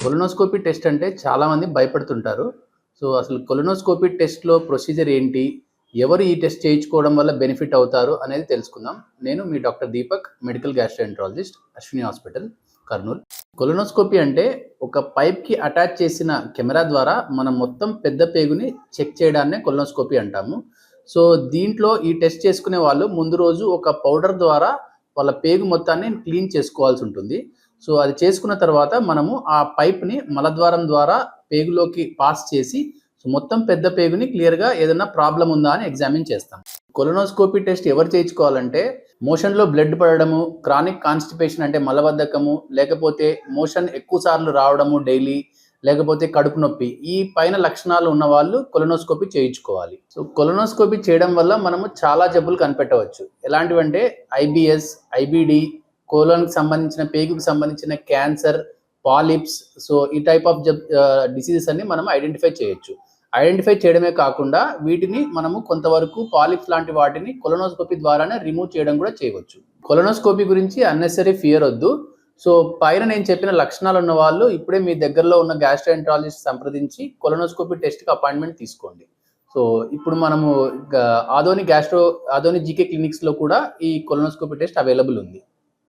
Colonoscopy test అంటే చాలామంది భయపడుతుంటారు. So, అసలు కొలనోస్కోపీ టెస్ట్‌లో ప్రొసీజర్ ఏంటి? ఎవరు ఈ టెస్ట్ చేయించుకోవడం వల్ల బెనిఫిట్ అవుతారు అనేది తెలుసుకుందాం. నేను మీ doctor Deepak, medical gastroenterologist, Ashwini hospital, Kurnool. Colonoscopy అంటే ఒక పైప్‌కి అటాచ్ చేసిన కెమెరా ద్వారా మనం మొత్తం పెద్ద పేగుని చెక్ చేయడాన్నే కొలనోస్కోపీ అంటాము. సో, దీంట్లో ఈ టెస్ట్ చేసుకునే వాళ్ళు ముందు రోజు ఒక పౌడర్ ద్వారా వాళ్ళ పేగు మొత్తాన్ని క్లీన్ చేసుకోవాల్సి ఉంటుంది. సో, అది చేసుకున్న తర్వాత మనము ఆ పైప్‌ని మలద్వారం ద్వారా పేగులోకి పాస్ చేసి మొత్తం పెద్ద పేగుని క్లియర్‌గా ఏదన్నా ప్రాబ్లమ్ ఉందా అని ఎగ్జామిన్ చేస్తాం. కొలనోస్కోపీ టెస్ట్ ఎవరు చేయించుకోవాలంటే మోషన్‌లో బ్లడ్ పడడము, క్రానిక్ కాన్‌స్టిపేషన్ అంటే మలబద్ధకము, లేకపోతే మోషన్ ఎక్కువ సార్లు రావడము డైలీ, లేకపోతే కడుపు నొప్పి. ఈ పైన లక్షణాలు ఉన్నవాళ్ళు కొలనోస్కోపీ చేయించుకోవాలి. సో, కొలనోస్కోపీ చేయడం వల్ల మనము చాలా జబ్బులు కనిపెట్టవచ్చు. ఎలాంటివంటే ఐబీఎస్, ఐబీడీ, కోలన్‌కి సంబంధించిన పేగుకి సంబంధించిన క్యాన్సర్, పాలిప్స్. సో, ఈ టైప్ ఆఫ్ డిసీజెస్ అన్ని మనం ఐడెంటిఫై చేయొచ్చు. ఐడెంటిఫై చేయడమే కాకుండా వీటిని మనము కొంతవరకు పాలిప్స్ లాంటి వాటిని కొలనోస్కోపీ ద్వారానే రిమూవ్ చేయడం కూడా చేయవచ్చు. కొలనోస్కోపీ గురించి అన్నెసరీ ఫియర్ వద్దు. సో, పైన నేను చెప్పిన లక్షణాలు ఉన్న వాళ్ళు ఇప్పుడే మీ దగ్గరలో ఉన్న గ్యాస్ట్రోఎంట్రాలజిస్ట్ సంప్రదించి కొలనోస్కోపీ టెస్ట్‌కి అపాయింట్మెంట్ తీసుకోండి. సో, ఇప్పుడు మనము ఆదోని జీకే క్లినిక్స్‌లో కూడా ఈ కొలనోస్కోపీ టెస్ట్ అవైలబుల్ ఉంది.